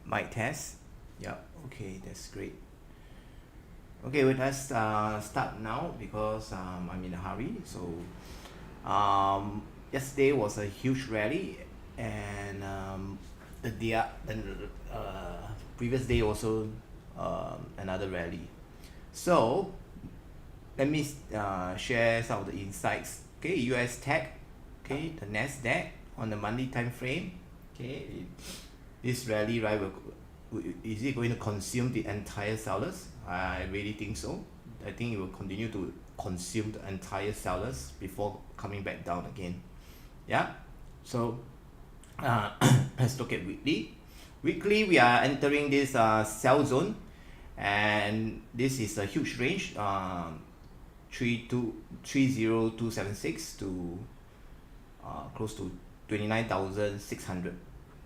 Mic test. Yep. Okay, that's great. Okay, well, let's start now because I'm in a hurry. So yesterday was a huge rally, and previous day also another rally. So let me share some of the insights. Okay, US tech. Okay, the Nasdaq on the monthly time frame. Okay, this rally, right, is it going to consume the entire sellers? I really think so. I think it will continue to consume the entire sellers before coming back down again. Yeah. So let's look at weekly. Weekly, we are entering this sell zone, and this is a huge range. 30276 to close to 29,600.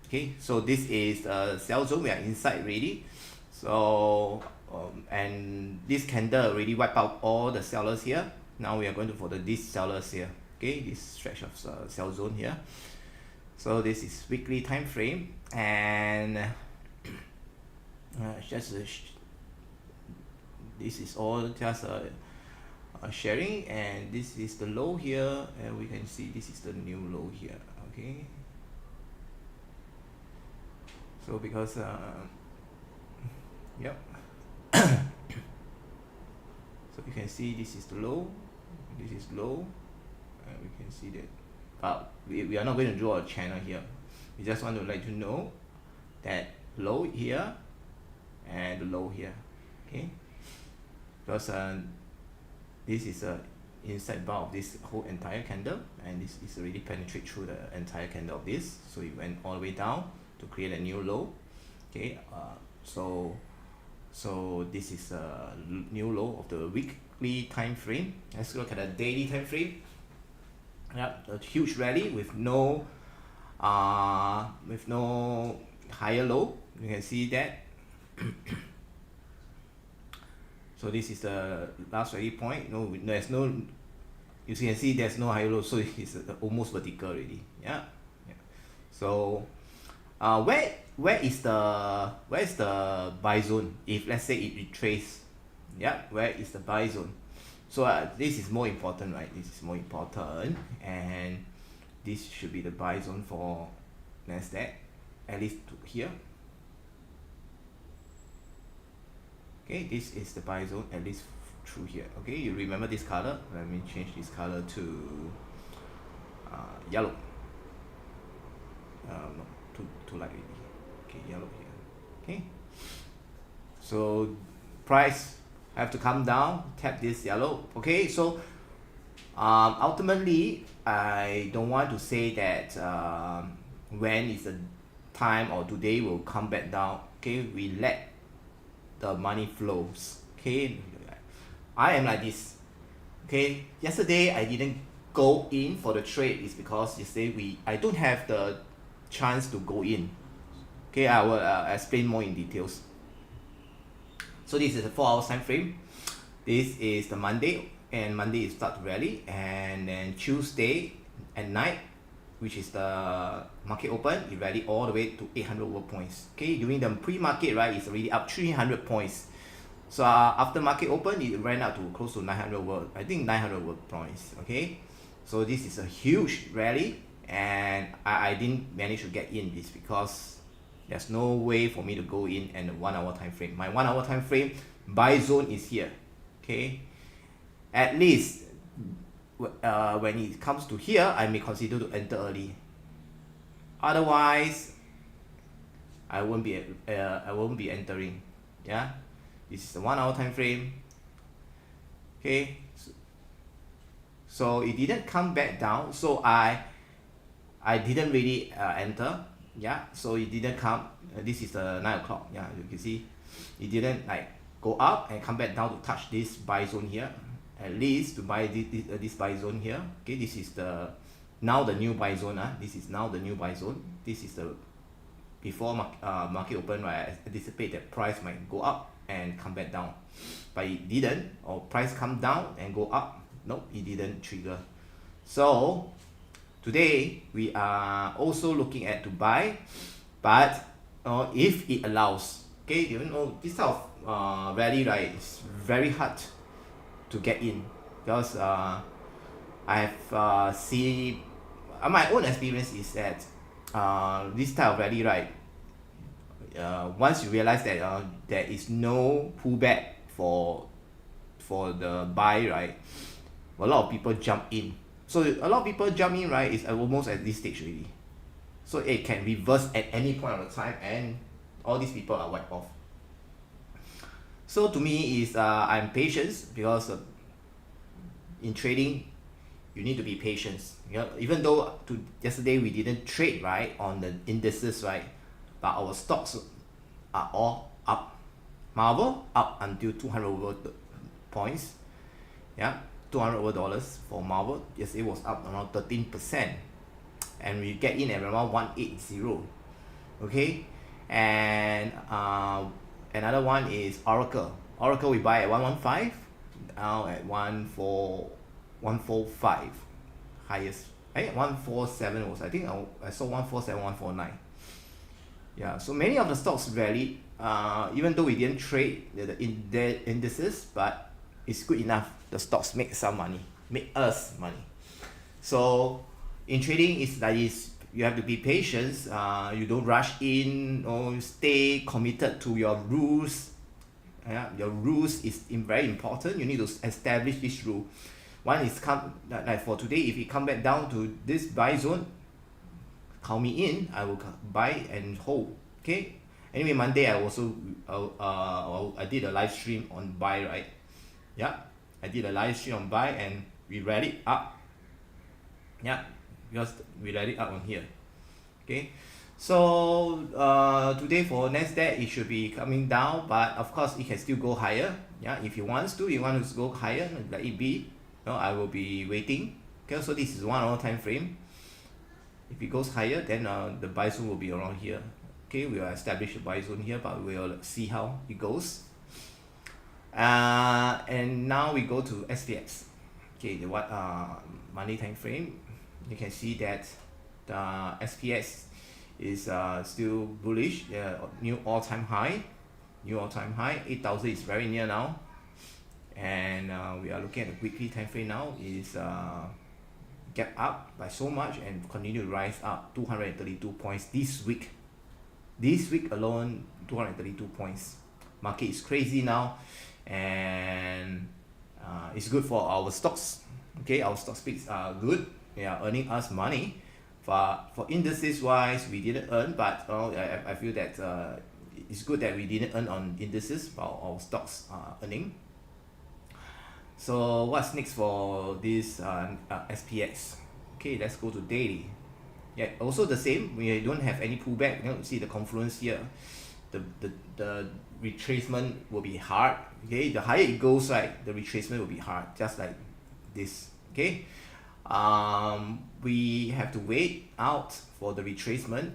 Okay, so this is a sell zone. We are inside already. So and this candle already wiped out all the sellers here. Now we are going to for these sellers here. Okay, this stretch of sell zone here. So this is weekly time frame, and this is all just sharing, and this is the low here, and we can see this is the new low here. Okay, so because yep. So you can see this is the low, this is low, and we can see that, but we are not going to draw a channel here. We just want to let you know that low here and the low here. Okay, because this is a inside bar of this whole entire candle, and this is already penetrate through the entire candle of this, so it went all the way down to create a new low. Okay, so this is a new low of the weekly time frame. Let's look at the daily time frame. Yep, a huge rally with no higher low. You can see that. So this is the last rally point. No, there's no. You can see there's no higher low, so it's almost vertical already. Yeah. So where is the buy zone if let's say it retraces? Yeah, where is the buy zone? So this is more important, right? This is more important, and this should be the buy zone for Nasdaq, at least to here. Okay, this is the buy zone at least through here. Okay, you remember this color? Let me change this color to yellow. No, too light already. Okay, yellow here. Okay, so price have to come down, tap this yellow. Okay, so ultimately I don't want to say that when is the time or today will come back down. Okay, we let the money flows. Okay, I am like this. Okay, yesterday I didn't go in for the trade is because yesterday I don't have the chance to go in. Okay, I will explain more in details. So this is a 4 hours time frame. This is the Monday, and Monday is start to rally, and then Tuesday at night, which is the market open, it rallied all the way to 800 over points. Okay, during the pre-market, right, it's already up 300 points. So after market open, it ran up to close to 900 over, I think 900 over points. Okay, so this is a huge rally, and I didn't manage to get in this because there's no way for me to go in and the 1 hour time frame. My 1 hour time frame buy zone is here. Okay, at least when it comes to here, I may consider to enter early. Otherwise, I won't be entering. Yeah, this is the 1 hour time frame. Okay, so it didn't come back down, so I didn't really enter. Yeah, so it didn't come. This is the 9 o'clock. Yeah, you can see it didn't like go up and come back down to touch this buy zone here, at least to buy this buy zone here. Okay, this is the now the new buy zone. This is now the new buy zone. This is the before market open, right? I anticipate that price might go up and come back down, but it didn't. Or price come down and go up. Nope, it didn't trigger. So today we are also looking at to buy, but if it allows. Okay, even though this type of rally, right, is very hard to get in, because I've seen my own experience is that this type of rally, right, once you realize that there is no pullback for the buy, right, a lot of people jump in. So a lot of people jump in, right, is almost at this stage already. So it can reverse at any point of the time, and all these people are wiped off. So to me is I'm patient, because in trading you need to be patient. You know, even though yesterday we didn't trade, right, on the indices, right, but our stocks are all up. Marvel up until 200 over points. Yeah, 200 over dollars for Marvel. Yes, it was up around 13%, and we get in at around 180. Okay, and another one is Oracle we buy at 115, now at 145, highest. 147 was, I think I saw 147, 149. Yeah, so many of the stocks rallied, even though we didn't trade the indices, but it's good enough. The stocks make some money, make us money. So in trading, it's like this. You have to be patient. You don't rush in, or stay committed to your rules. Yeah, your rules is very important. You need to establish this rule. One is like for today, if it come back down to this buy zone, count me in. I will buy and hold. Okay. Anyway, Monday I also I did a live stream on buy, right? Yeah, I did a live stream on buy, and we rallied up. Yeah, because we rallied up on here. Okay, so today for Nasdaq it should be coming down, but of course it can still go higher. Yeah, if you want to go higher, let it be. I will be waiting. Okay, so this is 1 hour time frame. If it goes higher, then the buy zone will be around here. Okay, we will establish a buy zone here, but we'll see how it goes. And now we go to SPX. Okay, the money time frame. You can see that the SPX is still bullish. New all-time high. 8,000 is very near now. And we are looking at the weekly time frame now. Is gap up by so much and continue to rise up 232 points this week. This week alone, 232 points. Market is crazy now, and it's good for our stocks. Okay, our stock picks are good. They are earning us money. For indices wise, we didn't earn, but I feel that it's good that we didn't earn on indices, while our stocks are earning. So what's next for this SPX? Okay, let's go to daily. Yeah, also the same. We don't have any pullback. See the confluence here. The retracement will be hard. Okay, the higher it goes, right, the retracement will be hard, just like this. Okay, we have to wait out for the retracement,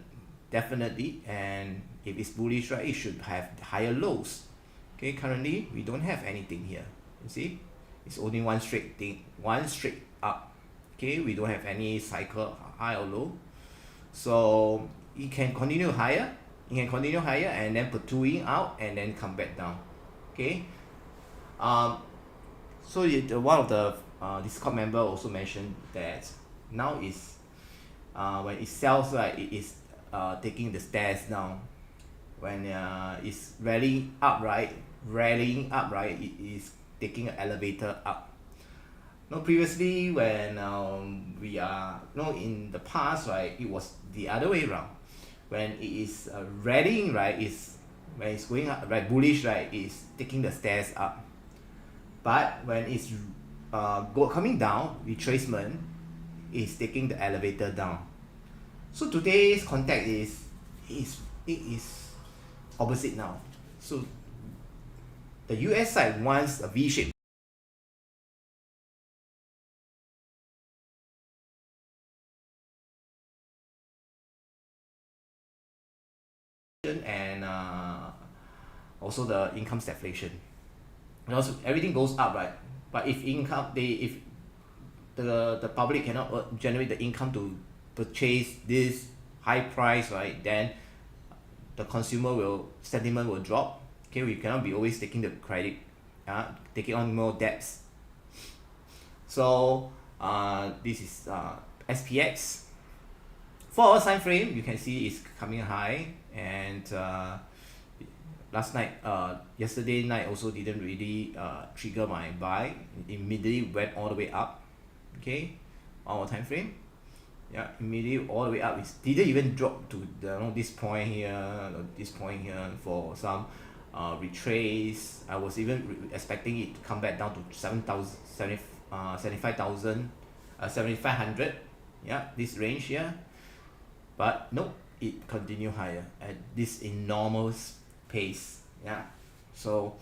definitely. And if it's bullish, right, it should have higher lows. Okay, currently we don't have anything here. You see, it's only one straight up. Okay, we don't have any cycle high or low, so it can continue higher. And then plateauing out and then come back down. Okay, so one of the Discord member also mentioned that now is when it sells, right, it is taking the stairs down. When it's rallying up, right, it is taking an elevator up. Previously when we are in the past, right, it was the other way around. When it is rallying, right, when it's going up, right, bullish, right, is taking the stairs up. But when it's coming down, retracement is taking the elevator down. So today's context is opposite now. So the US side wants a V-shape and also the income stagflation. Also everything goes up, right? But if the public cannot generate the income to purchase this high price, right, then the consumer sentiment will drop. Okay, we cannot be always taking the credit, taking on more debts. So this is SPX. 4 hours time frame, you can see it's coming high, and yesterday night also didn't really trigger my buy. It immediately went all the way up. Okay, 1 hour time frame, yeah, immediately all the way up. It didn't even drop to this point here, for some retrace. I was even expecting it to come back down to 7,500, yeah, this range here. But no, it continued higher at this enormous pace. Yeah, so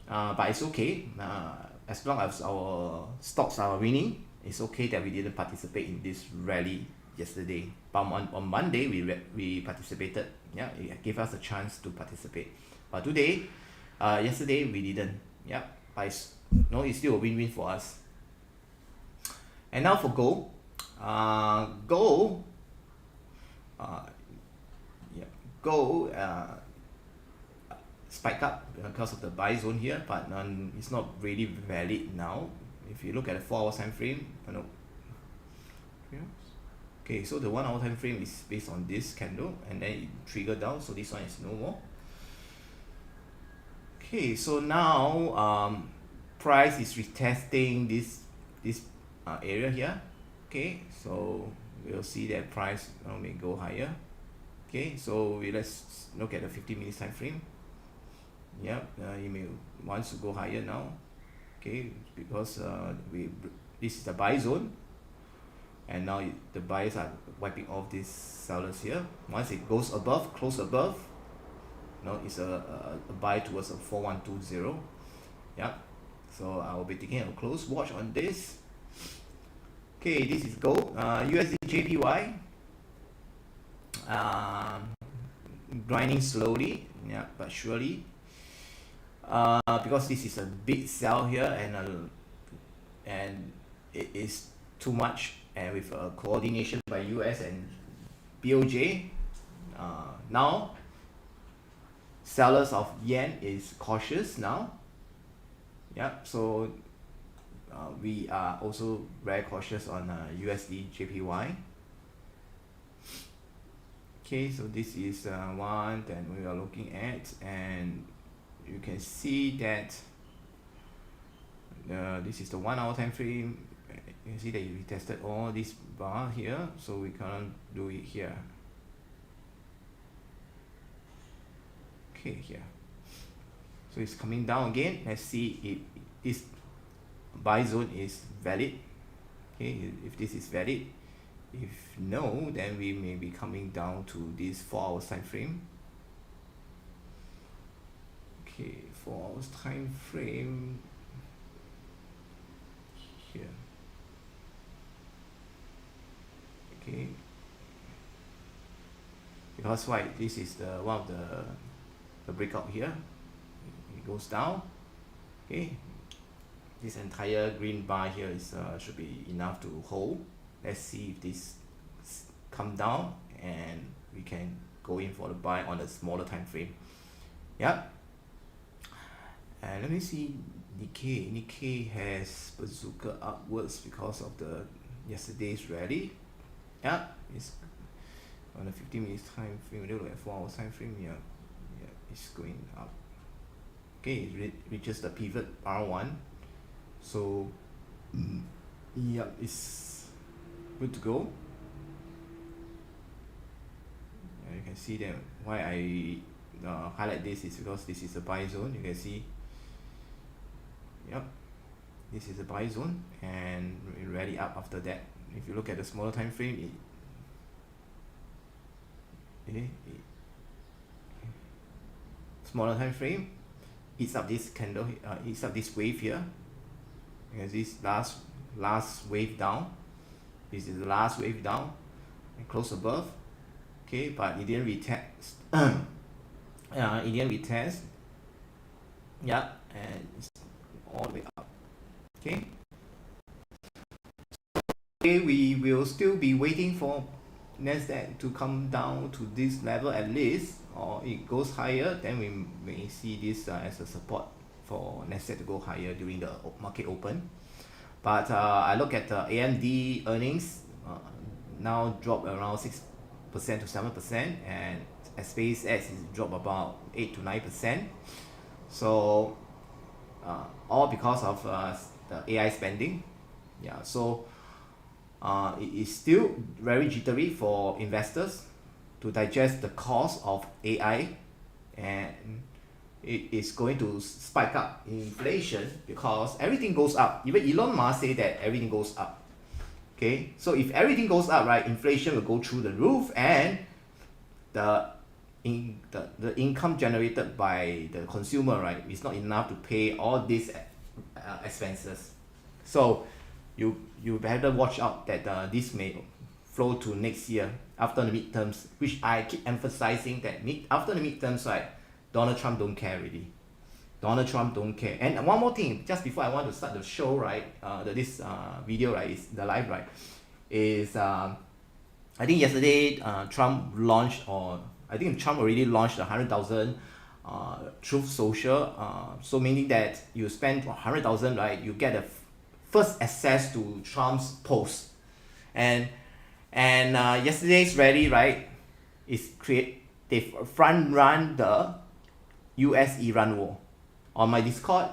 but it's okay, as long as our stocks are winning. It's okay that we didn't participate in this rally yesterday, but on Monday we participated. Yeah, it gave us a chance to participate, but today, yesterday we didn't. Yeah, but it's still a win-win for us. And now for gold. Gold spike up because of the buy zone here, but it's not really valid now. If you look at the 4 hour time frame, okay, so the 1 hour time frame is based on this candle, and then it triggered down, so this one is no more. Okay, so now price is retesting this area here. Okay, so we'll see that price may go higher. Okay, so let's look at the 50 minutes time frame. Yeah, you may want to go higher now. Okay, because this is the buy zone, and now the buyers are wiping off these sellers here. Once it goes above, close above, it's a buy towards a 4120. Yeah, so I will be taking a close watch on this. Okay, this is gold. USD JPY, grinding slowly, yeah, but surely, because this is a big sell here, and it is too much, and with coordination by US and BOJ, now sellers of yen is cautious now. Yeah, so we are also very cautious on USD JPY. Okay, so this is one that we are looking at, and you can see that this is the 1 hour time frame. You can see that we tested all this bar here, so we can't do it here. Okay, here, so it's coming down again. Let's see if this buy zone is valid. Okay, if this is valid. If no, then we may be coming down to this 4 hours time frame. Okay, 4 hours time frame here. Okay, because why? This is the one of the breakout here. It goes down. Okay, this entire green bar here is should be enough to hold. Let's see if this come down, and we can go in for the buy on the smaller time frame. Yeah, and let me see Nikkei has bazooka upwards because of the yesterday's rally. Yeah, it's on the 50 minutes time frame. Look at 4 hours time frame. Yeah, it's going up. Okay, it reaches the pivot R1, so yeah, it's good to go. And you can see that why I highlight this is because this is a buy zone. You can see, yep, this is a buy zone, and it rally up after that. If you look at the smaller time frame, smaller time frame, eats up this candle, eats up this wave here. Because this last wave down. This is the last wave down and close above. Okay, but it didn't retest. It didn't retest. Yeah, and it's all the way up. Okay. Okay, we will still be waiting for Nasdaq to come down to this level at least, or it goes higher, then we may see this as a support for Nasdaq to go higher during the market open. But I look at the AMD earnings now drop around 6% to 7%, and SpaceX is drop about 8 to 9%. So all because of the AI spending. Yeah, so it is still very jittery for investors to digest the cost of AI, and it is going to spike up inflation because everything goes up. Even Elon Musk say that everything goes up. Okay, so if everything goes up, right, inflation will go through the roof, and the income generated by the consumer, right, is not enough to pay all these expenses. So you better watch out that this may flow to next year after the midterms, which I keep emphasizing that after the midterms, right, Donald Trump don't care really. Donald Trump don't care. And one more thing, just before I want to start the show, right, this video, right, is the live, right, is I think yesterday Trump launched, or I think Trump already launched 100,000 Truth Social. So meaning that you spend 100,000, right, you get a first access to Trump's post. And yesterday's rally, right, they front run the US-Iran war. On my Discord,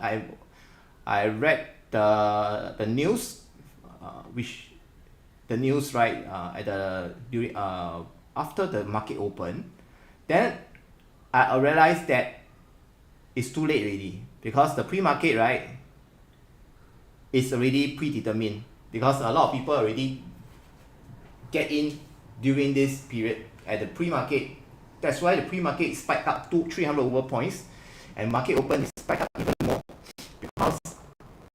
I read the news, which the news, right, at the during after the market open. Then I realized that it's too late already, because the pre-market, right, is already predetermined, because a lot of people already get in during this period at the pre-market. That's why the pre-market spiked up to 300 over points, and market open is spiked up even more, because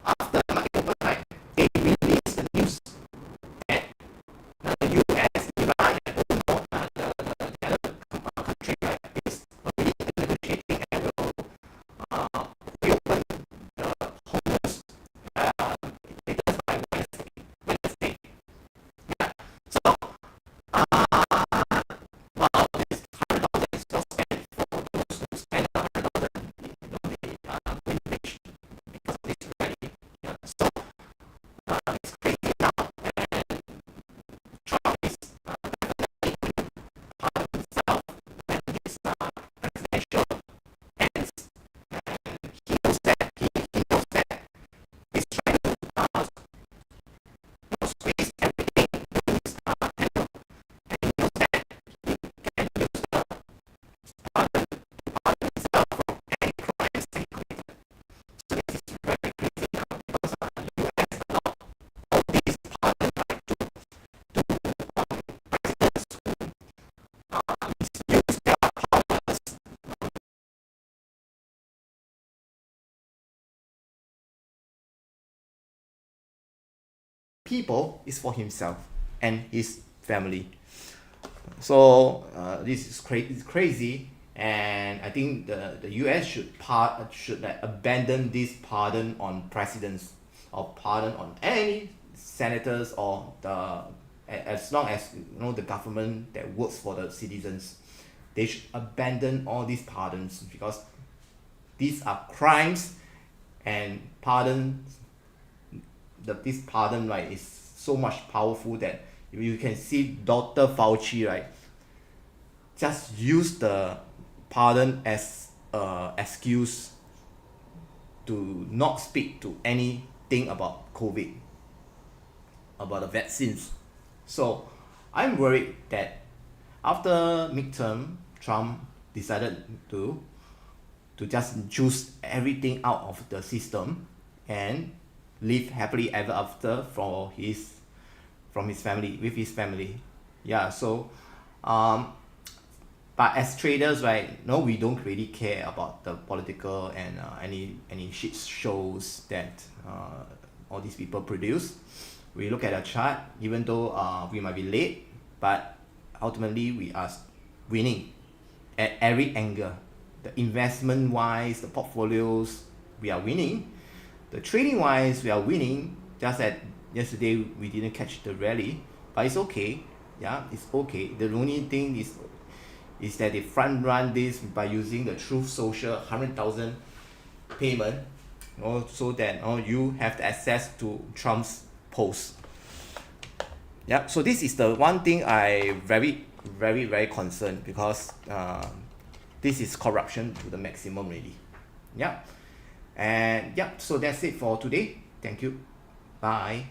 after the market open, right, they released the news that the US, Iran, and the other country, right, is already negotiating and will reopen the Hormuz latest by Wednesday. Yeah. So wow, this 100,000 is well spent for those who spend 100,000. They win rich because of this rally. Yeah. So it's crazy now, and Trump is definitely pardon himself when his presidential ends, and he knows that he's trying to squeeze everything in his tenure, and he knows that he can use the pardon to pardon himself from any crimes that he committed. So this is very crazy now, because US allowed all these pardon, right, to presidents who misuse their powers. People is for himself and his family. So this is crazy, and I think the US should like abandon this pardon on presidents, or pardon on any senators, or as long as the government that works for the citizens. They should abandon all these pardons, because these are crimes, and this pardon, right, is so much powerful that you can see Dr. Fauci, right, just use the pardon as excuse to not speak to anything about COVID, about the vaccines. So I'm worried that after midterm, Trump decided to just choose everything out of the system and live happily ever after from his family, with his family. Yeah. So but as traders, right, no, we don't really care about the political and any shit shows that all these people produce. We look at a chart, even though we might be late, but ultimately we are winning at every angle. The investment wise, the portfolios, we are winning. The trading wise, we are winning. Just that yesterday we didn't catch the rally, but it's okay. Yeah, it's okay. The only thing is that they front run this by using the Truth Social 100,000 payment, so that you have the access to Trump's post. Yeah, so this is the one thing I very concerned, because this is corruption to the maximum really. Yeah, and yeah, so that's it for today. Thank you. Bye.